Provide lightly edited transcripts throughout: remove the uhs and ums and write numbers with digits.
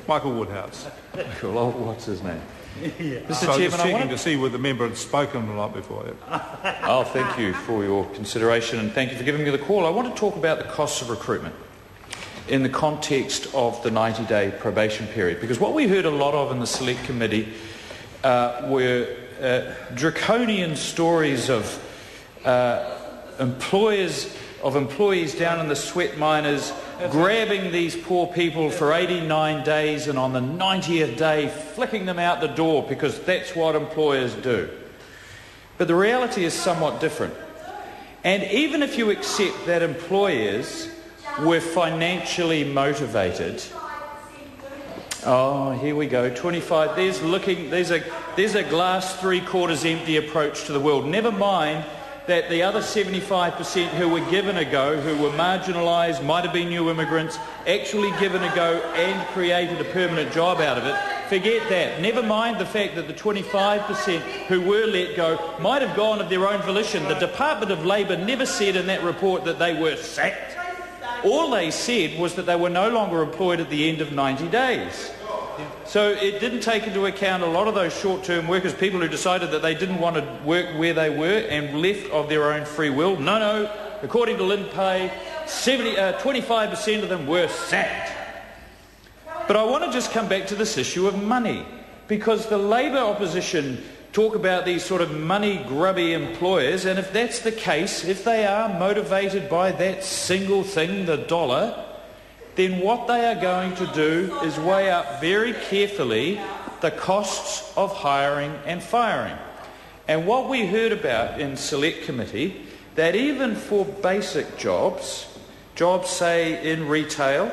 Michael Woodhouse. Well, what's his name? Yeah. Mr. So Chairman, just checking to see whether the member had spoken the night before. Oh, thank you for your consideration and thank you for giving me the call. I want to talk about the costs of recruitment in the context of the 90-day probation period, because what we heard a lot of in the Select Committee were draconian stories of employees down in the sweat miners grabbing these poor people for 89 days and on the 90th day flicking them out the door because that's what employers do. But the reality is somewhat different. And even if you accept that employers were financially motivated, oh, here we go, 25, there's a glass three-quarters empty approach to the world. Never mind that the other 75% who were given a go, who were marginalised, might have been new immigrants, actually given a go and created a permanent job out of it. Forget that. Never mind the fact that the 25% who were let go might have gone of their own volition. The Department of Labour never said in that report that they were sacked. All they said was that they were no longer employed at the end of 90 days. So it didn't take into account a lot of those short-term workers, people who decided that they didn't want to work where they were and left of their own free will. No, according to Lynn Pay, 25% of them were sacked. But I want to just come back to this issue of money, because the Labour opposition talk about these sort of money-grubby employers, and if that's the case, if they are motivated by that single thing, the dollar, then what they are going to do is weigh up very carefully the costs of hiring and firing. And what we heard about in Select Committee, that even for basic jobs say in retail,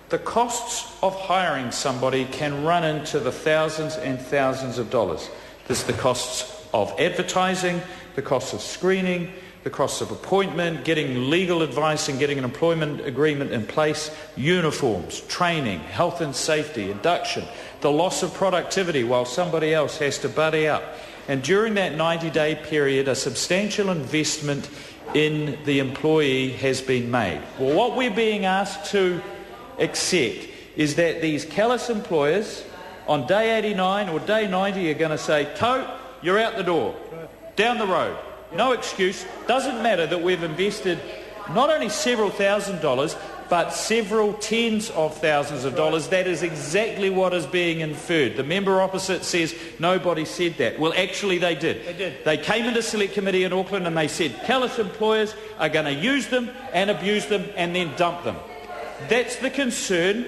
the costs of hiring somebody can run into the thousands and thousands of dollars. There's the costs of advertising, the costs of screening, the costs of appointment, getting legal advice and getting an employment agreement in place, uniforms, training, health and safety, induction, the loss of productivity while somebody else has to buddy up. And during that 90-day period, a substantial investment in the employee has been made. Well, what we're being asked to accept is that these callous employers on day 89 or day 90 are going to say, "Tote, you're out the door, down the road. No excuse. Doesn't matter that we've invested not only several $1,000s, but several tens of thousands of dollars." That is exactly what is being inferred. The member opposite says nobody said that. Well, actually they did. They did. They came into Select Committee in Auckland and they said callous employers are going to use them and abuse them and then dump them. That's the concern.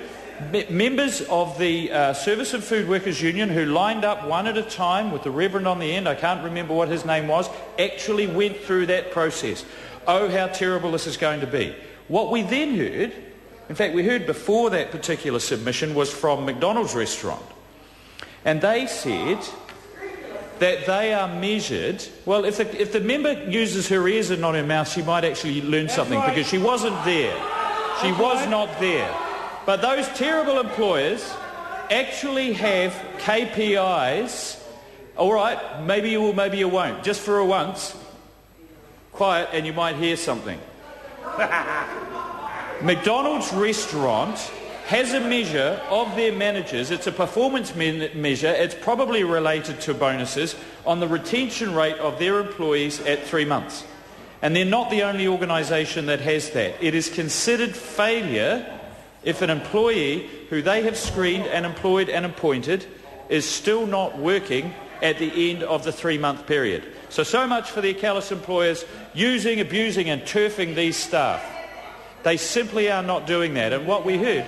Members of the Service and Food Workers Union, who lined up one at a time with the Reverend on the end, I can't remember what his name was, actually went through that process. Oh, how terrible this is going to be. What we then heard, in fact we heard before that particular submission, was from McDonald's restaurant. And they said that they are measured. Well, if the member uses her ears and not her mouth, she might actually learn something, because she wasn't there. She was not there. But those terrible employers actually have KPIs. All right, maybe you will, maybe you won't. Just for a once, quiet and you might hear something. McDonald's restaurant has a measure of their managers. It's a performance measure. It's probably related to bonuses on the retention rate of their employees at 3 months. And they're not the only organisation that has that. It is considered failure if an employee who they have screened and employed and appointed is still not working at the end of the 3-month period. So much for their callous employers using, abusing and turfing these staff. They simply are not doing that. And what we heard...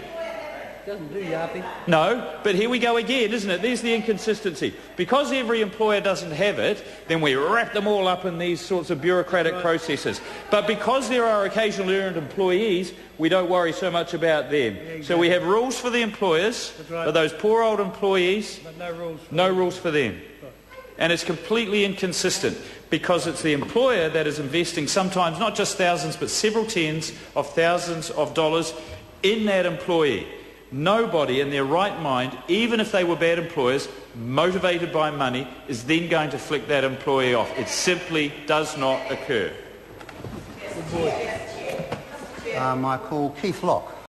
Doesn't do, Yappy. No, but here we go again, isn't it? There's the inconsistency. Because every employer doesn't have it, then we wrap them all up in these sorts of bureaucratic processes. But because there are occasionally earned employees, we don't worry so much about them. Exactly. So we have rules for the employers, but those poor old employees, but no rules for them. Right. And it's completely inconsistent, because it's the employer that is investing sometimes not just thousands, but several tens of thousands of dollars in that employee. Nobody in their right mind, even if they were bad employers, motivated by money, is then going to flick that employee off. It simply does not occur. Good boy. I call Keith Locke.